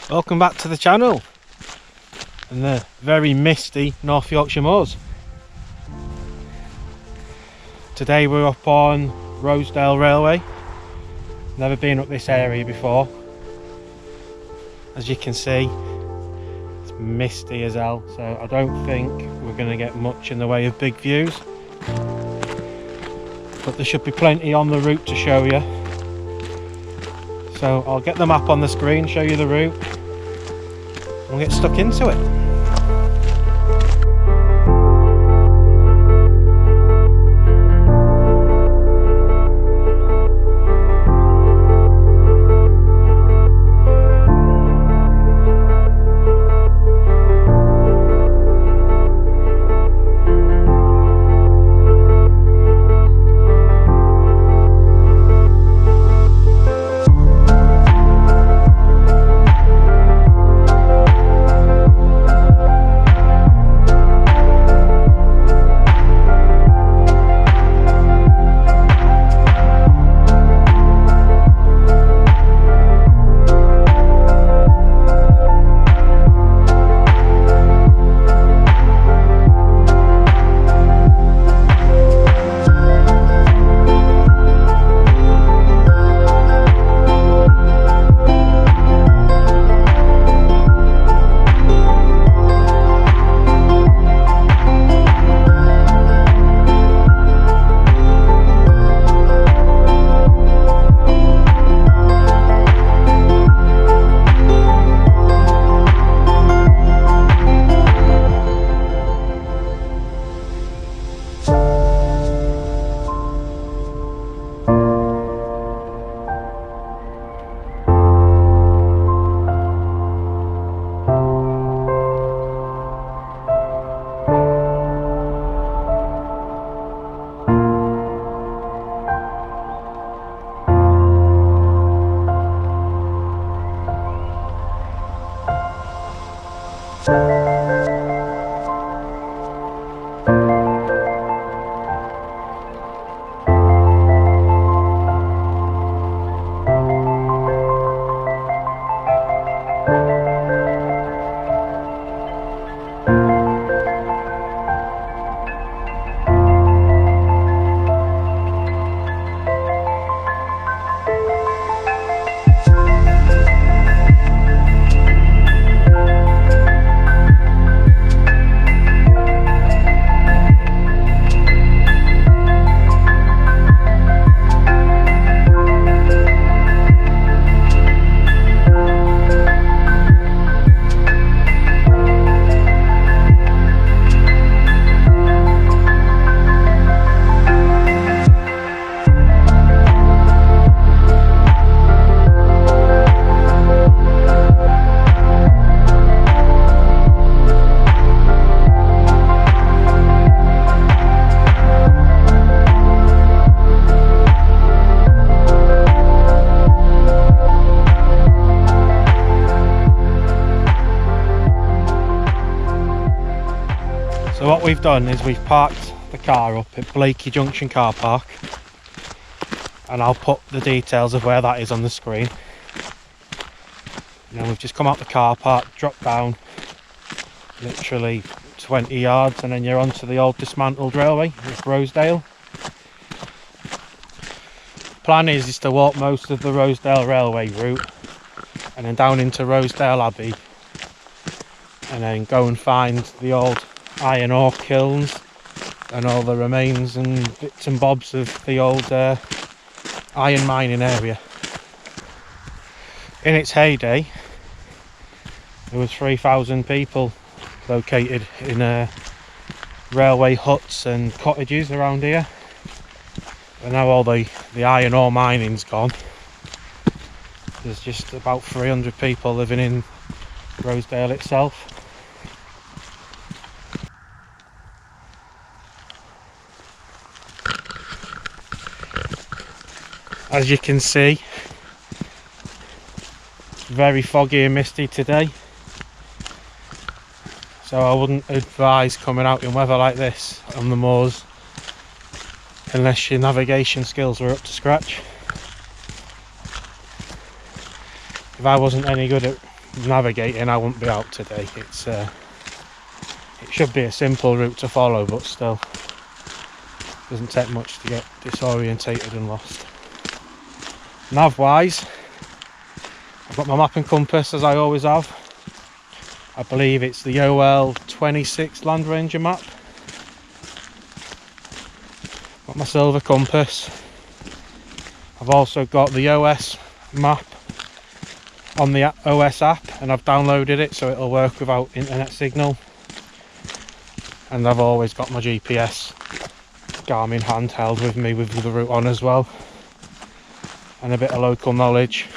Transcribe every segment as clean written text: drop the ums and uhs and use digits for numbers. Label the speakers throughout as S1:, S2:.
S1: Welcome back to the channel in the very misty North Yorkshire Moors. Today we're up on Rosedale Railway. Never been up this area before. As you can see, it's misty as hell, so I don't think we're going to get much in the way of big views, but there should be plenty on the route to show you. So I'll get the map on the screen, show you the route, and we'll get stuck into it. So what we've done is we've parked the car up at Blakey Junction car park, and I'll put the details of where that is on the screen. And then we've just come out the car park, dropped down literally 20 yards, and then you're onto the old dismantled railway with Rosedale. Plan is to walk most of the Rosedale railway route and then down into Rosedale Abbey, and then go and find the old iron ore kilns and all the remains and bits and bobs of the old iron mining area. In its heyday, there was 3,000 people located in railway huts and cottages around here, but now all the iron ore mining's gone. There's just about 300 people living in Rosedale itself. As you can see, it's very foggy and misty today, so I wouldn't advise coming out in weather like this on the moors unless your navigation skills were up to scratch. If I wasn't any good at navigating, I wouldn't be out today. It's it should be a simple route to follow, but still doesn't take much to get disorientated and lost. Nav wise, I've got my map and compass as I always have. I believe it's the OL 26 Land Ranger map. Got my silver compass. I've also got the OS map on the OS app, and I've downloaded it so it'll work without internet signal. And I've always got my GPS Garmin handheld with me with the route on as well, and a bit of local knowledge.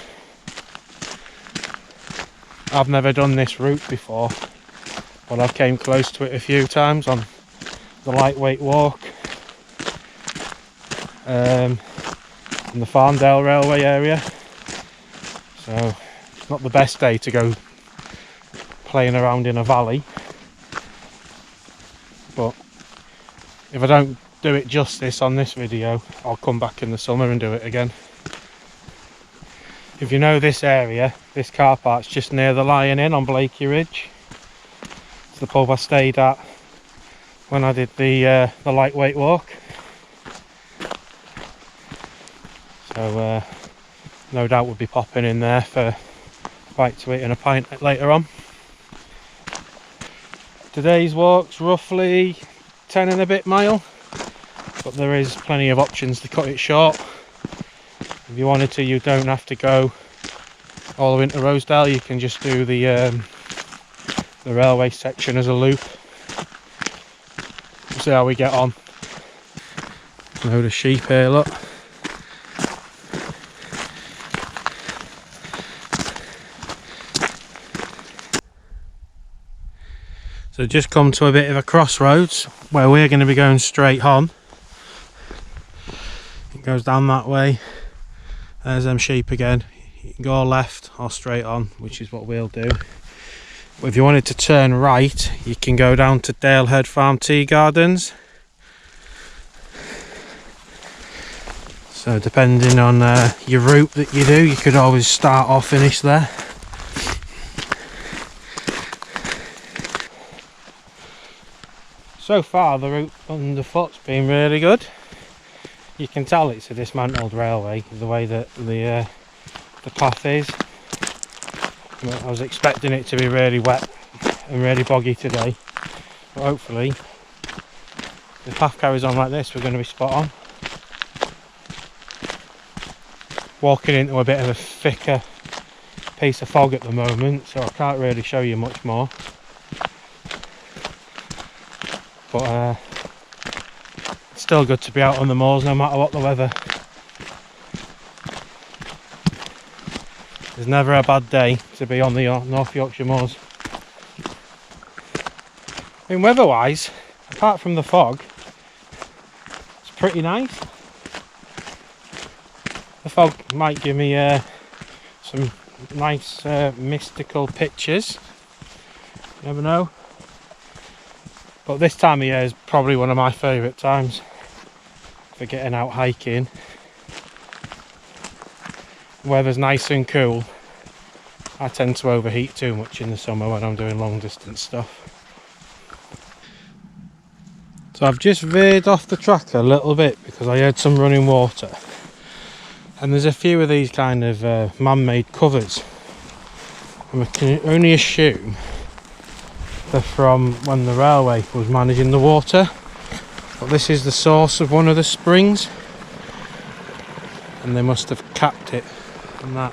S1: I've never done this route before, but I've came close to it a few times on the lightweight walk in the Farndale railway area. So it's not the best day to go playing around in a valley, but if I don't do it justice on this video, I'll come back in the summer and do it again. If you know this area, this car park's just near the Lion Inn on Blakey Ridge. It's the pub I stayed at when I did the lightweight walk. So no doubt we'll be popping in there for a bite to eat and a pint later on. Today's walk's roughly 10 and a bit mile, but there is plenty of options to cut it short. If you wanted to, you don't have to go all the way into Rosedale. You can just do the railway section as a loop. We'll see how we get on. A load of sheep here, look. So just come to a bit of a crossroads where we're going to be going straight on. It goes down that way. There's them sheep again. You can go left or straight on, which is what we'll do. But if you wanted to turn right, you can go down to Dalehead Farm Tea Gardens. So depending on your route that you do, you could always start or finish there. So far the route underfoot's been really good. You can tell it's a dismantled railway, the way that the path is. I was expecting it to be really wet and really boggy today, but hopefully if the path carries on like this, we're going to be spot on. Walking into a bit of a thicker piece of fog at the moment, so I can't really show you much more. But it's still good to be out on the moors no matter what the weather. There's never a bad day to be on the North Yorkshire Moors. I mean, weather-wise, apart from the fog, it's pretty nice. The fog might give me some nice mystical pictures. You never know. But this time of year is probably one of my favourite times for getting out hiking. Weather's nice and cool. I tend to overheat too much in the summer when I'm doing long distance stuff. So I've just veered off the track a little bit because I heard some running water. And there's a few of these kind of man-made covers. And I can only assume they're from when the railway was managing the water. But this is the source of one of the springs. And they must have capped it on that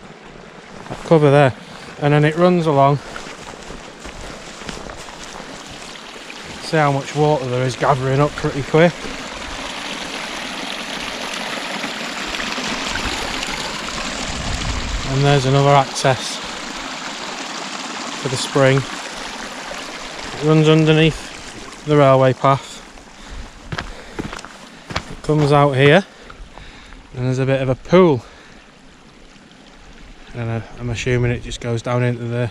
S1: cover there. And then it runs along. See how much water there is gathering up pretty quick. And there's another access to the spring. It runs underneath the railway path. It comes out here and there's a bit of a pool. And I'm assuming it just goes down into the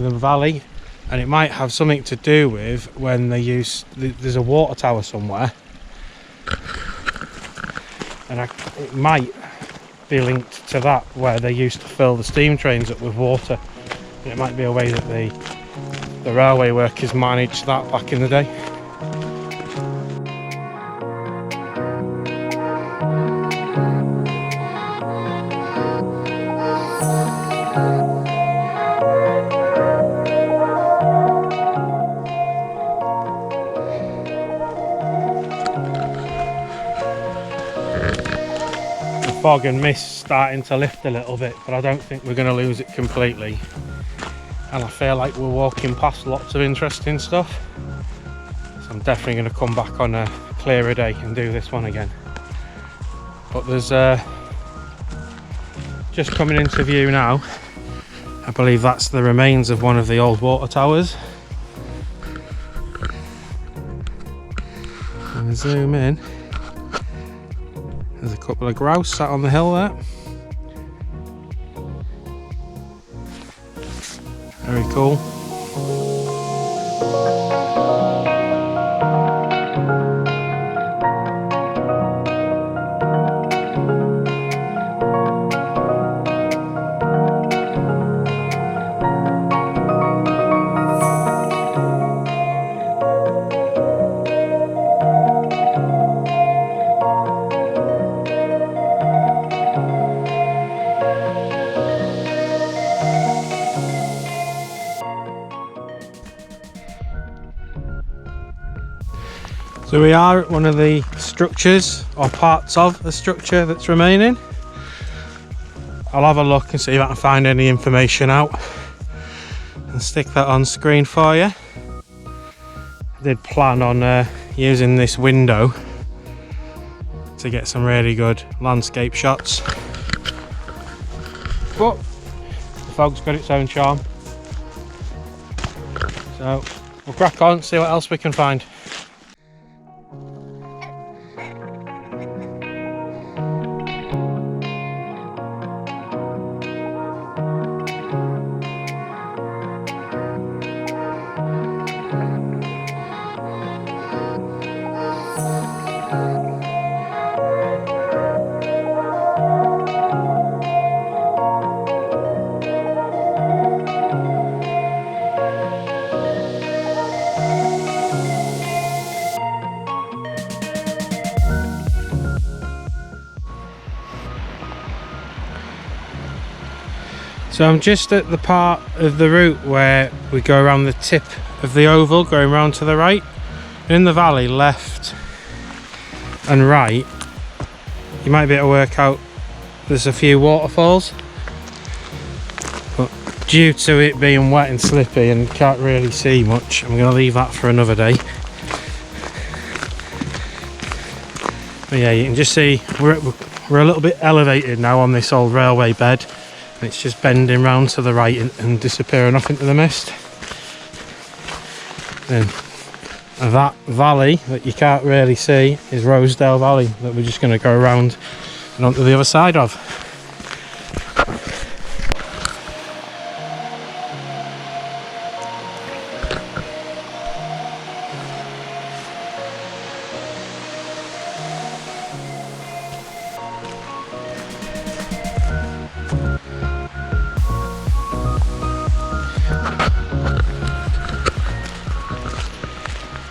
S1: valley, and it might have something to do with when they use there's a water tower somewhere, and it might be linked to that, where they used to fill the steam trains up with water. And it might be a way that the railway workers managed that back in the day. Fog and mist starting to lift a little bit, but I don't think we're going to lose it completely, and I feel like we're walking past lots of interesting stuff, so I'm definitely going to come back on a clearer day and do this one again. But there's just coming into view now, I believe that's the remains of one of the old water towers. And zoom in. There's a couple of grouse sat on the hill there. Very cool. So we are at one of the structures, or parts of the structure that's remaining. I'll have a look and see if I can find any information out and stick that on screen for you. I did plan on using this window to get some really good landscape shots, but the fog's got its own charm. So we'll crack on, see what else we can find. So I'm just at the part of the route where we go around the tip of the oval, going round to the right. In the valley, left and right, you might be able to work out there's a few waterfalls, but due to it being wet and slippy and can't really see much, I'm going to leave that for another day. But yeah, you can just see we're a little bit elevated now on this old railway bed. It's just bending round to the right and disappearing off into the mist. And that valley that you can't really see is Rosedale Valley, that we're just going to go around and onto the other side of.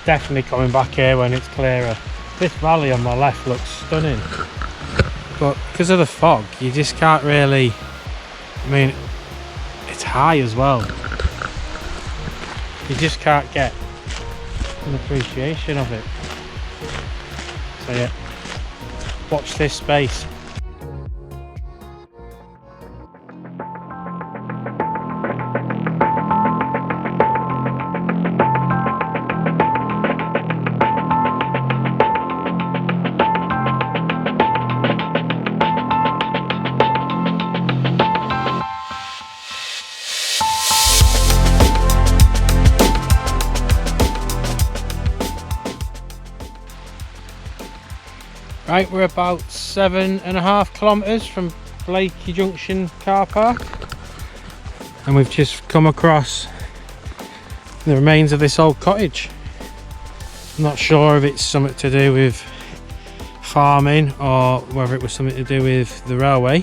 S1: Definitely coming back here when it's clearer. This valley on my left looks stunning, but because of the fog you just can't really, I mean, it's high as well, you just can't get an appreciation of it. So yeah, watch this space. Right, we're about 7.5 kilometres from Blakey Junction car park, and we've just come across the remains of this old cottage. I'm not sure if it's something to do with farming or whether it was something to do with the railway.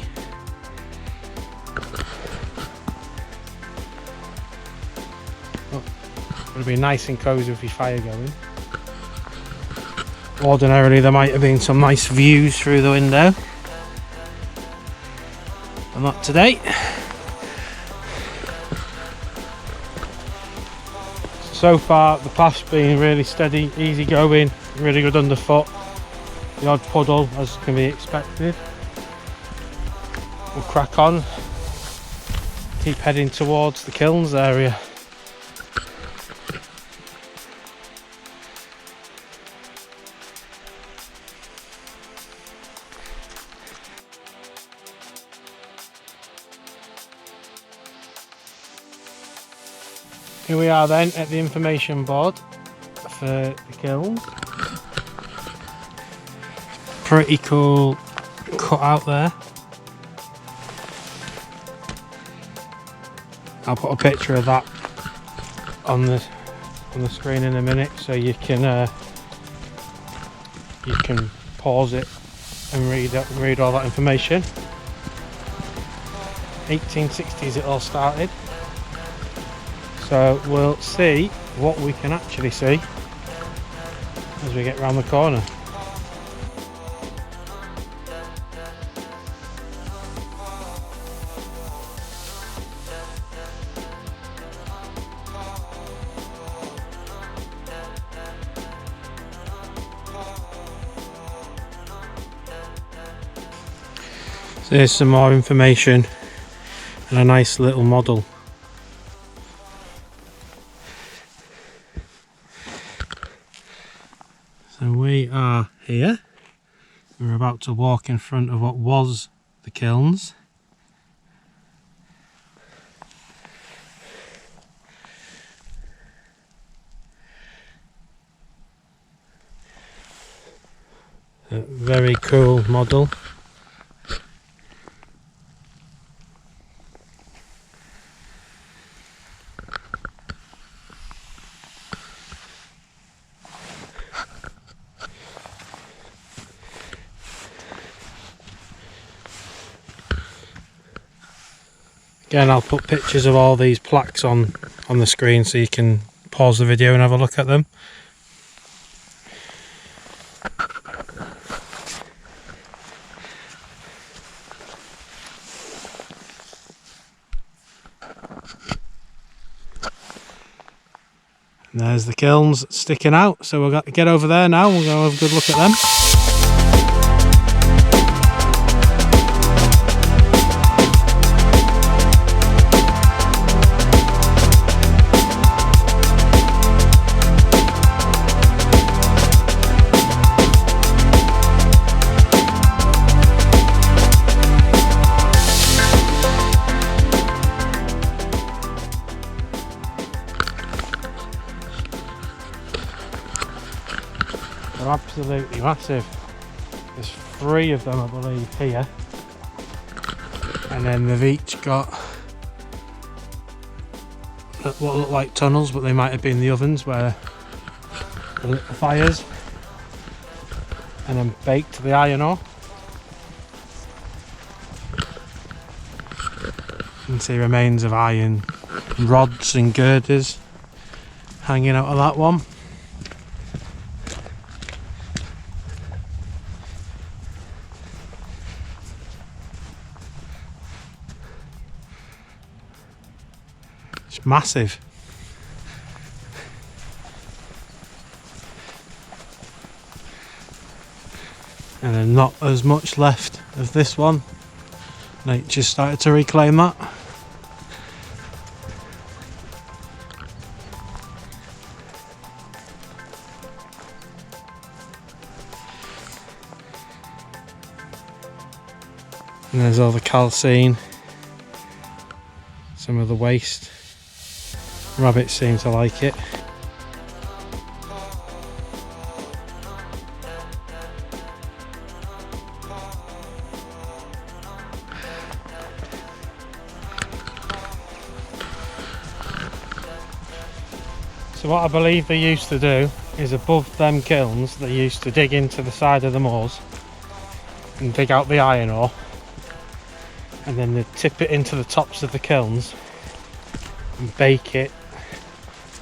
S1: It'll be nice and cosy with your fire going. Ordinarily there might have been some nice views through the window, but not today. So far the path's been really steady, easy going, really good underfoot. The odd puddle as can be expected. We'll crack on, keep heading towards the Kilns area. Here we are then at the information board for the Kilns. Pretty cool cut out there. I'll put a picture of that on the screen in a minute, so you can pause it and read all that information. 1860s it all started. So we'll see what we can actually see as we get round the corner. So here's some more information and a nice little model. So we are here. We're about to walk in front of what was the Kilns. A very cool model. Again, I'll put pictures of all these plaques on the screen so you can pause the video and have a look at them. And there's the Kilns sticking out, so we'll get over there now, we'll go have a good look at them. They're absolutely massive. There's 3 of them, I believe, here, and then they've each got what look like tunnels, but they might have been the ovens where they lit the fires and then baked the iron ore. You can see remains of iron rods and girders hanging out of that one. It's massive. And then not as much left of this one. Nature started to reclaim that. And there's all the calcine, some of the waste. Rabbits seem to like it. So what I believe they used to do is above them kilns they used to dig into the side of the moors and dig out the iron ore, and then they'd tip it into the tops of the kilns and bake it,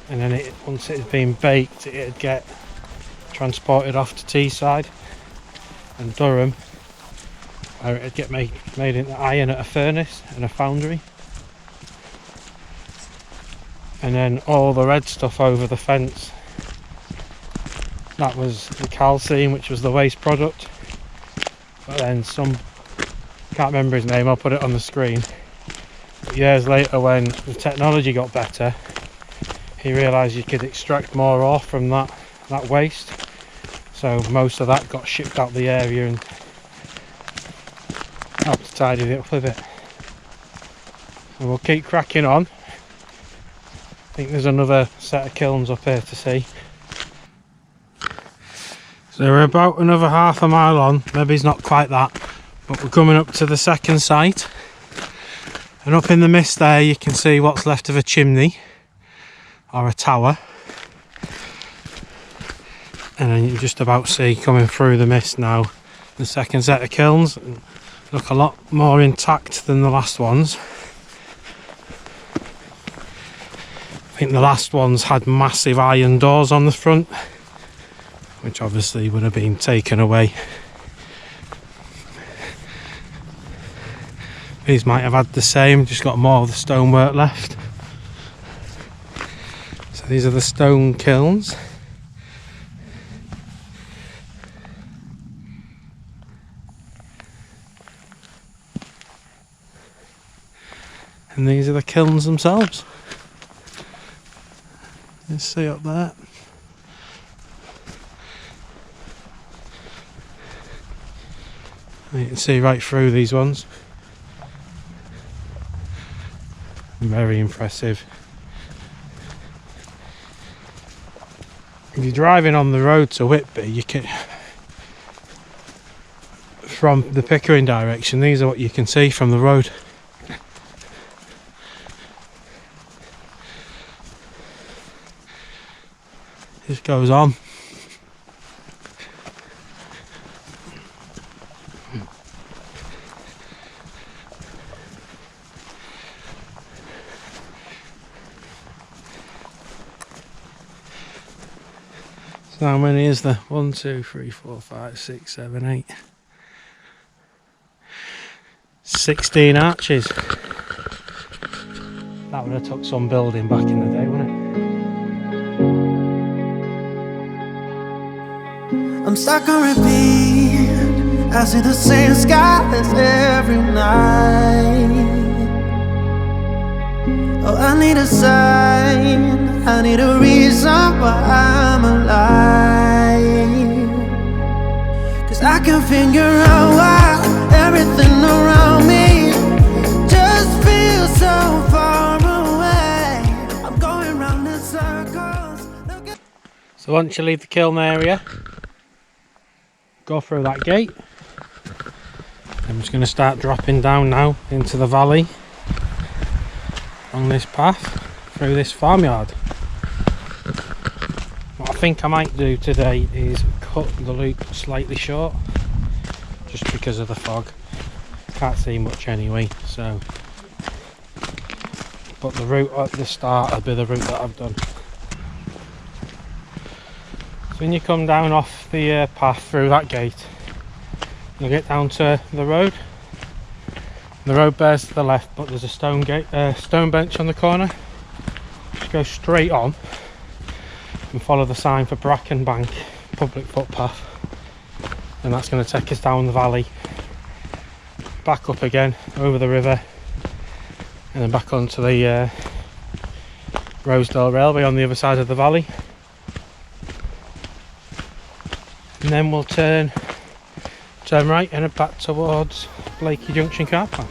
S1: and then once it had been baked, it'd get transported off to Teesside and Durham, where it'd get made into iron at a furnace and a foundry. And then all the red stuff over the fence, that was the calcine, which was the waste product. But then can't remember his name, I'll put it on the screen. But years later, when the technology got better, he realised you could extract more ore from that waste. So most of that got shipped out the area and helped to tidy it up a bit. And we'll keep cracking on. I think there's another set of kilns up here to see. So we're about another half a mile on, maybe it's not quite that, but we're coming up to the second site. And up in the mist there you can see what's left of a chimney or a tower. And then you just about see coming through the mist now the second set of kilns. Look a lot more intact than the last ones. I think the last ones had massive iron doors on the front, which obviously would have been taken away. These might have had the same, just got more of the stonework left. So these are the stone kilns. And these are the kilns themselves. Let's see up there. You can see right through these ones. Very impressive. If you're driving on the road to Whitby, you can, from the Pickering direction, these are what you can see from the road. Just goes on. So how many is there? 1, 2, 3, 4, 5, 6, 7, 8. 16 arches. That would have took some building back in the day, wouldn't it?
S2: I'm stuck on repeat. I see the same skies every night. Oh, I need a sign. I need a reason why I'm alive. 'Cause I can figure out why everything around me just feels so far away. I'm going round in circles.
S1: So once you leave the kiln area, go through that gate. I'm just going to start dropping down now into the valley on this path through this farmyard. What I think I might do today is cut the loop slightly short, just because of the fog. Can't see much anyway, so. But the route at the start will be the route that I've done. When you come down off the path through that gate, you'll get down to the road. The road bears to the left, but there's a stone bench on the corner. Just go straight on and follow the sign for Bracken Bank public footpath, and that's going to take us down the valley, back up again over the river, and then back onto the Rosedale railway on the other side of the valley. And then we'll turn right and head back towards Blakey Junction car park.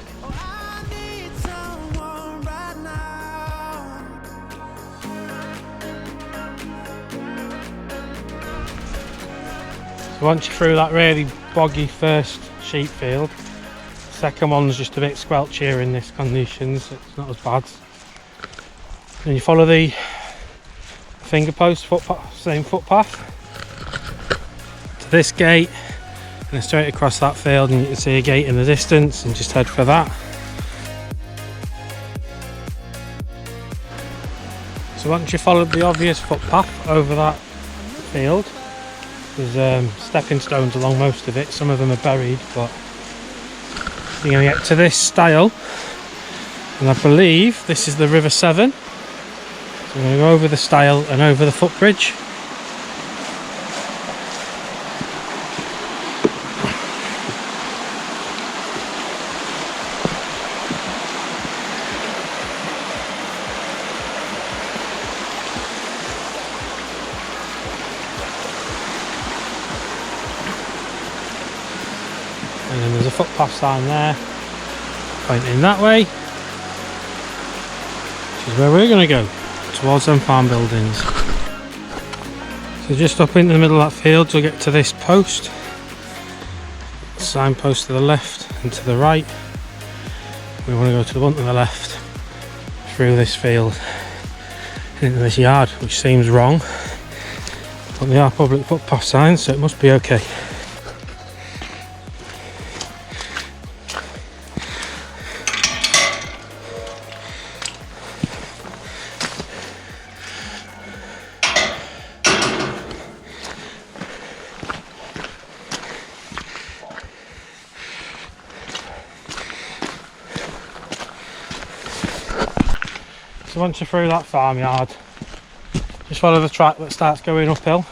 S1: So once you're through that really boggy first sheep field, the second one's just a bit squelchier in this conditions, it's not as bad. Then you follow the finger post footpath, same footpath. This gate, and straight across that field, and you can see a gate in the distance, and just head for that. So once you followed the obvious footpath over that field, there's stepping stones along most of it. Some of them are buried, but you're going to get to this stile, and I believe this is the River Severn. So I'm going to go over the stile and over the footbridge. And then there's a footpath sign there pointing that way, which is where we're going to go, towards them farm buildings. So just up in the middle of that field you'll get to this post, signpost to the left and to the right. We want to go to the one to the left, through this field into this yard, which seems wrong, but they are public footpath signs, so it must be okay. So once you're through that farmyard, just follow the track that starts going uphill.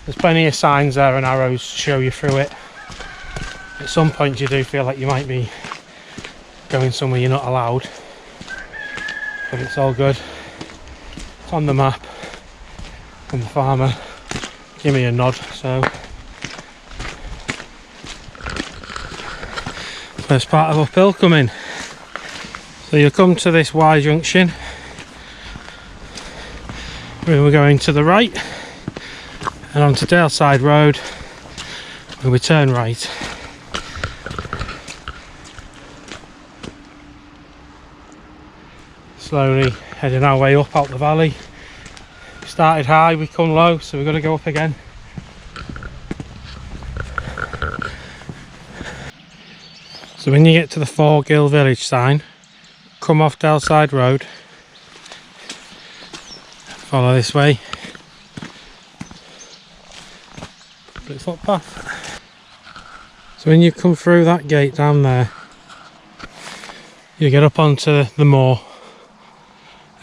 S1: There's plenty of signs there and arrows to show you through it. At some point you do feel like you might be going somewhere you're not allowed, but it's all good. It's on the map, and the farmer give me a nod, so first part of uphill coming. So you'll come to this Y junction where we're going to the right, and onto Daleside Road where we turn right. Slowly heading our way up out the valley. We started high, we come low, so we've got to go up again. So when you get to the Forgill village sign, come off Daleside Road, follow this way, public footpath. So when you come through that gate down there, you get up onto the moor,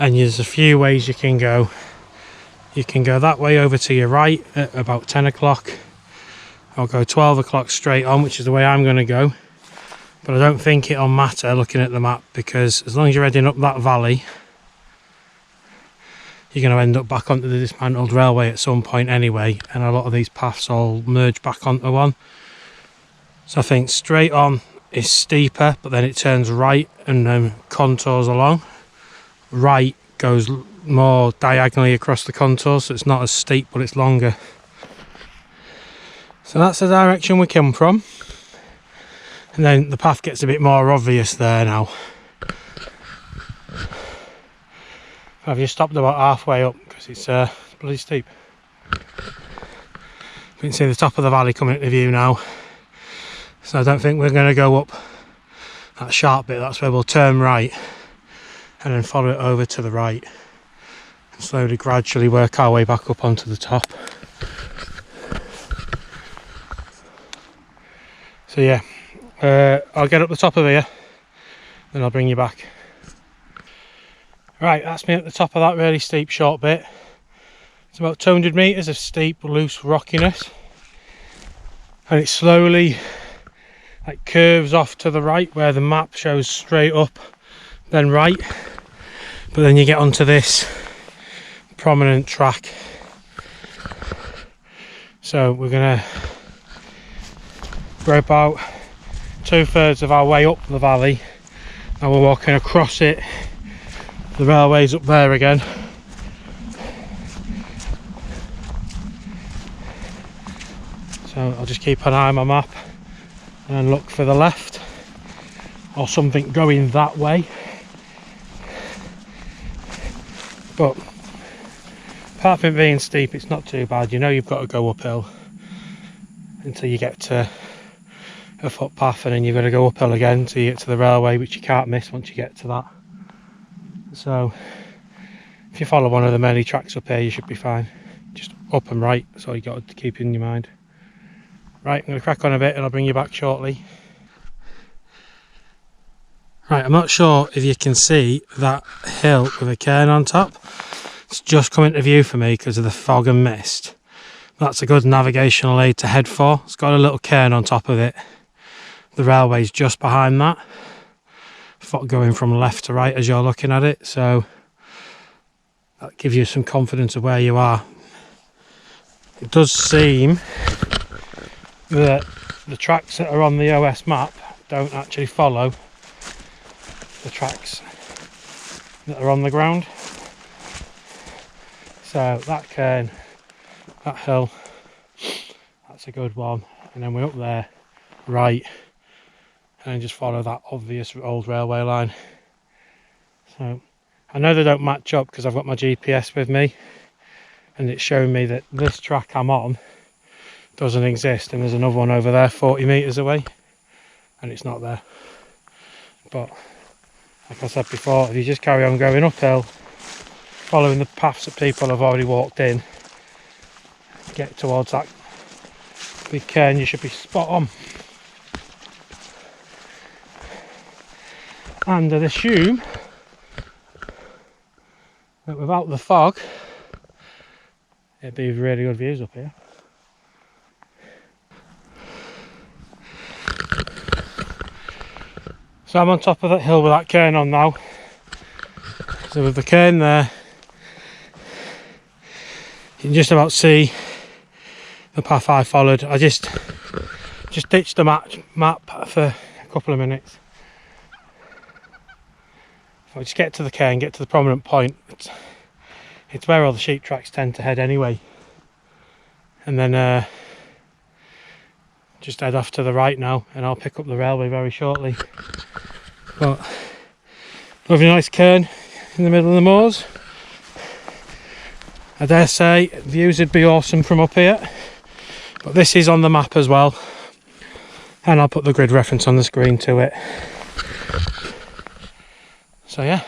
S1: and there's a few ways you can go. You can go that way over to your right at about 10 o'clock, or go 12 o'clock straight on, which is the way I'm going to go. But I don't think it'll matter looking at the map, because as long as you're heading up that valley, you're going to end up back onto the dismantled railway at some point anyway, and a lot of these paths all merge back onto one. So I think straight on is steeper, but then it turns right and contours along. Right goes more diagonally across the contours, so it's not as steep but it's longer. So that's the direction we come from. And then the path gets a bit more obvious there now. I've just stopped about halfway up because it's bloody steep. You can see the top of the valley coming into view now. So I don't think we're going to go up that sharp bit. That's where we'll turn right and then follow it over to the right and slowly, gradually work our way back up onto the top. So yeah. I'll get up the top of here, then I'll bring you back. Right, that's me at the top of that really steep short bit. It's about 200 metres of steep, loose rockiness, and it slowly like curves off to the right where the map shows straight up, then right. But then you get onto this prominent track. So we're gonna go about 2/3 of our way up the valley. Now we're walking across it. The railway's up there again. So I'll just keep an eye on my map and look for the left or something going that way. But apart from it being steep, it's not too bad. You know you've got to go uphill. until you get to a footpath, and then you've got to go uphill again till you get to the railway, which you can't miss once you get to that. So if you follow one of the many tracks up here, you should be fine. Just up and right, that's all you got to keep in your mind. Right, I'm going to crack on a bit and I'll bring you back shortly. Right, I'm not sure if you can see that hill with a cairn on top. It's just come into view for me because of the fog and mist. That's a good navigational aid to head for. It's got a little cairn on top of it. The railway's just behind that, going from left to right as you're looking at it, so that gives you some confidence of where you are. It does seem that the tracks that are on the OS map don't actually follow the tracks that are on the ground. So that cairn, that hill, that's a good one. And then we're up there, right, and then just follow that obvious old railway line. So I know they don't match up because I've got my GPS with me, and it's showing me that this track I'm on doesn't exist, and there's another one over there 40 metres away, and it's not there. But like I said before, if you just carry on going uphill, following the paths that people have already walked in, get towards that big cairn, you should be spot on. And I'd assume that without the fog, it'd be really good views up here. So I'm on top of that hill with that cairn on now. So with the cairn there, you can just about see the path I followed. I just ditched the map for a couple of minutes. If I just get to the cairn, get to the prominent point, it's where all the sheep tracks tend to head anyway. And then just head off to the right now, and I'll pick up the railway very shortly. But lovely nice cairn in the middle of the moors. I dare say views would be awesome from up here, but this is on the map as well, and I'll put the grid reference on the screen to it. So yeah,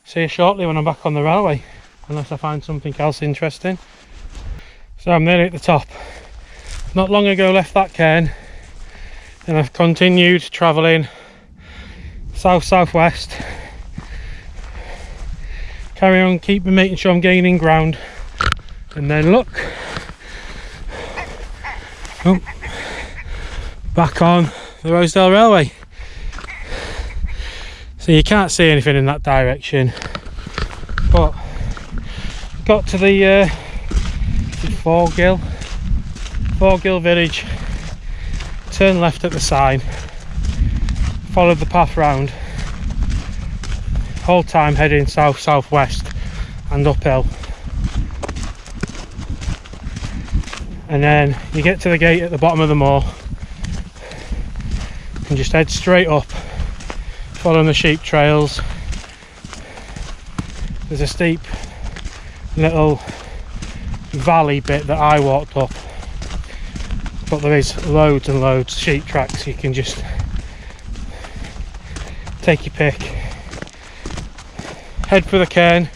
S1: see you shortly when I'm back on the railway, unless I find something else interesting. So I'm nearly at the top. Not long ago left that cairn, and I've continued travelling south-southwest. Carry on, making sure I'm gaining ground, and then look, oh, back on the Rosedale Railway. So you can't see anything in that direction, but got to the Forgill village, turned left at the sign, followed the path round, whole time heading south-southwest and uphill, and then you get to the gate at the bottom of the moor and just head straight up, following the sheep trails. There's a steep little valley bit that I walked up, but there is loads and loads of sheep tracks. You can just take your pick, head for the cairn.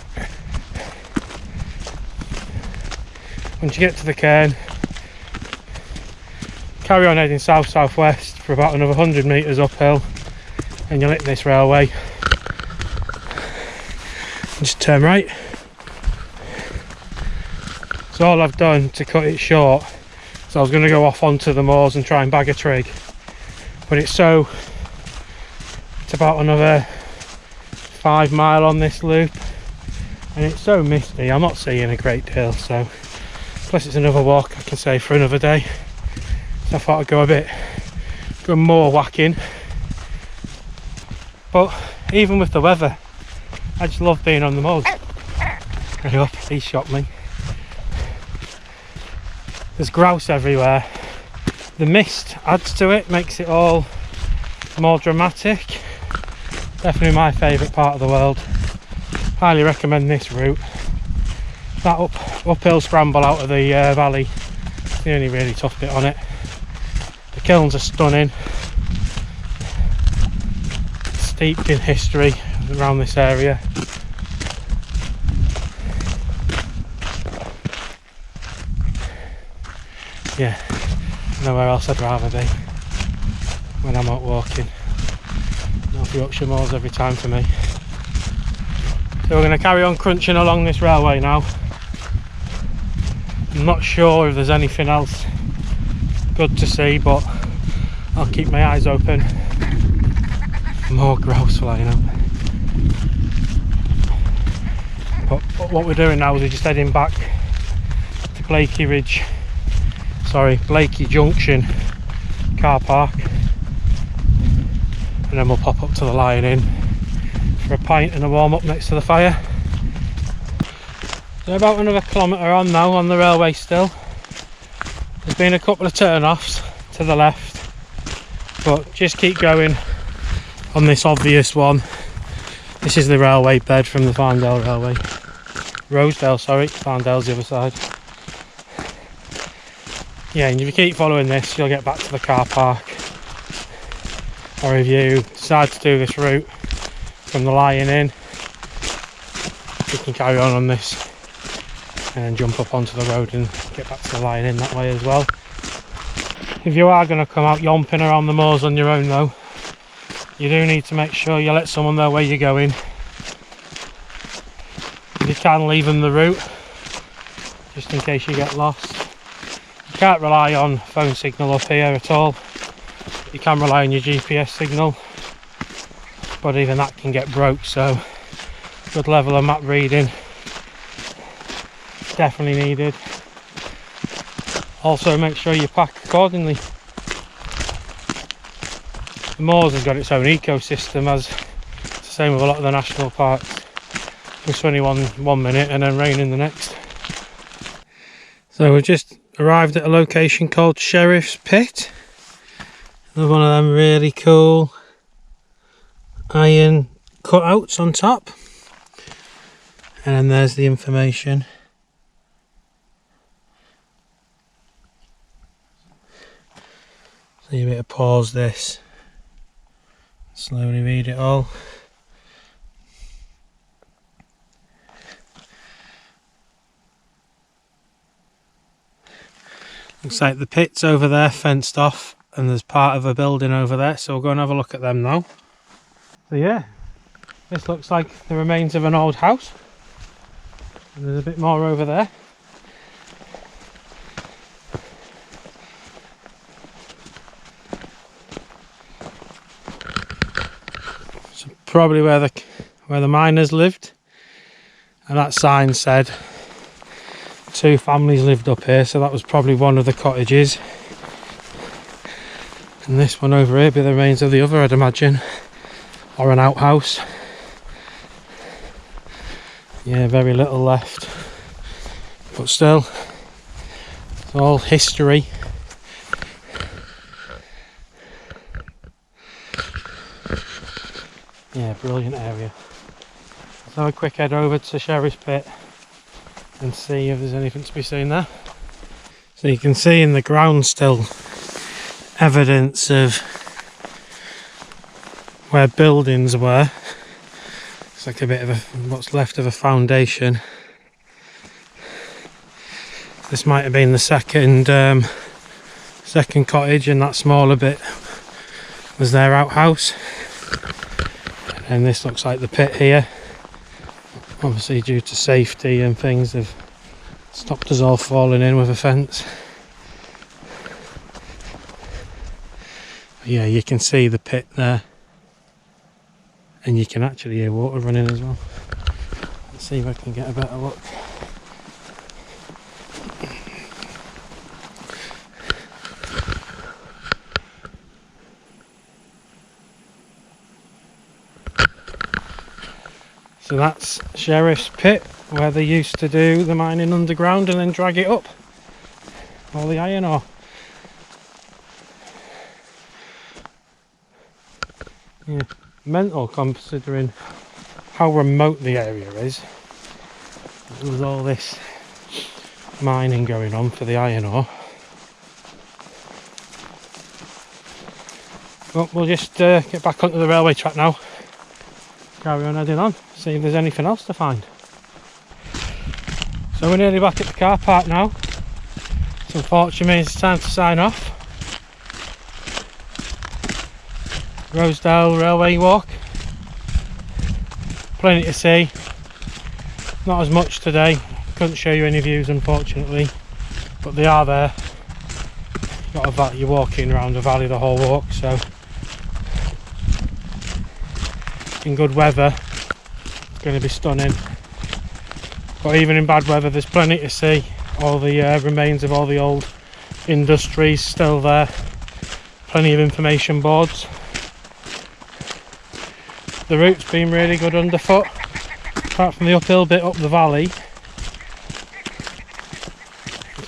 S1: Once you get to the cairn, carry on heading south-southwest for about another 100 metres uphill, and you'll hit this railway. Just turn right. So all I've done to cut it short, so I was going to go off onto the moors and try and bag a trig, but it's about another 5 mile on this loop, and it's so misty, I'm not seeing a great deal. So plus it's another walk I can say for another day, so I thought I'd go more whacking. But even with the weather, I just love being on the moors. Hurry up, he shot me. There's grouse everywhere. The mist adds to it, makes it all more dramatic. Definitely my favourite part of the world. Highly recommend this route. That uphill scramble out of the valley is the only really tough bit on it. kilns are stunning, steeped in history around this area. Yeah, nowhere else I'd rather be when I'm out walking. North Yorkshire Moors every time for me. So we're going to carry on crunching along this railway now. I'm not sure if there's anything else good to see, but I'll keep my eyes open. More grouse flying out. But what we're doing now is we're just heading back to Blakey Junction car park, and then we'll pop up to the Lion Inn for a pint and a warm up next to the fire. So about another kilometre on now on the railway still. There's been a couple of turn-offs to the left, but just keep going on this obvious one. This is the railway bed from the Farndale Railway. Rosedale, sorry, Farndale's the other side. Yeah, and if you keep following this, you'll get back to the car park. Or if you decide to do this route from the Lion Inn, you can carry on this and then jump up onto the road and get back to the Lion Inn that way as well. If you are going to come out yomping around the moors on your own though, you do need to make sure you let someone know where you're going. If you can, leave them the route, just in case you get lost. You can't rely on phone signal up here at all. You can rely on your GPS signal, but even that can get broke, so good level of map reading definitely needed. Also make sure you pack accordingly. The Moors has got its own ecosystem, as it's the same with a lot of the national parks. It's sunny one minute and then raining the next. So we've just arrived at a location called Sheriff's Pit. Another one of them really cool iron cutouts on top. And then there's the information. So you better pause this, slowly read it all. Looks like the pit's over there, fenced off, and there's part of a building over there, so we'll go and have a look at them now. So yeah, this looks like the remains of an old house, and there's a bit more over there. So probably where the miners lived, and that sign said 2 families lived up here, so that was probably one of the cottages. And this one over here be the remains of the other, I'd imagine, or an outhouse. Yeah, very little left, but still, it's all history. Yeah, brilliant area. Let's have a quick head over to Sheriff's Pit and see if there's anything to be seen there. So you can see in the ground still evidence of where buildings were. It's like a bit of what's left of a foundation. This might have been the second cottage, and that smaller bit was their outhouse. And this looks like the pit here. Obviously due to safety and things, they've stopped us all falling in with a fence. Yeah, you can see the pit there, and you can actually hear water running as well. Let's see if I can get a better look. So that's Sheriff's Pit, where they used to do the mining underground and then drag it up, all the iron ore. Yeah, mental considering how remote the area is. There was all this mining going on for the iron ore. But we'll just get back onto the railway track now. Carry on heading on, see if there's anything else to find. So we're nearly back at the car park now. So unfortunately it's time to sign off. Rosedale railway walk. Plenty to see. Not as much today. Couldn't show you any views unfortunately, but they are there. You're walking around the valley the whole walk, so in good weather it's going to be stunning. But even in bad weather there's plenty to see. All the remains of all the old industries still there. Plenty of information boards. The route's been really good underfoot, apart from the uphill bit up the valley.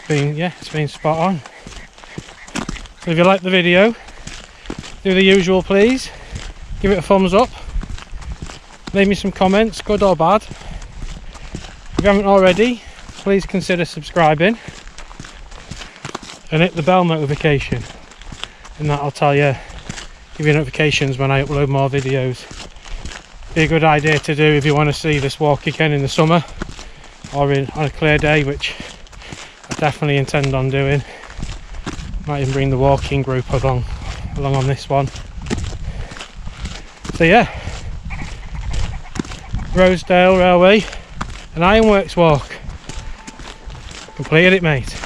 S1: It's been spot on. So if you like the video, do the usual please. Give it a thumbs up. Leave me some comments, good or bad. If you haven't already, please consider subscribing and hit the bell notification, and that'll give you notifications when I upload more videos. Be a good idea to do if you want to see this walk again in the summer or on a clear day, which I definitely intend on doing. Might even bring the walking group along on this one. So yeah, Rosedale Railway, an ironworks walk. Completed it, mate.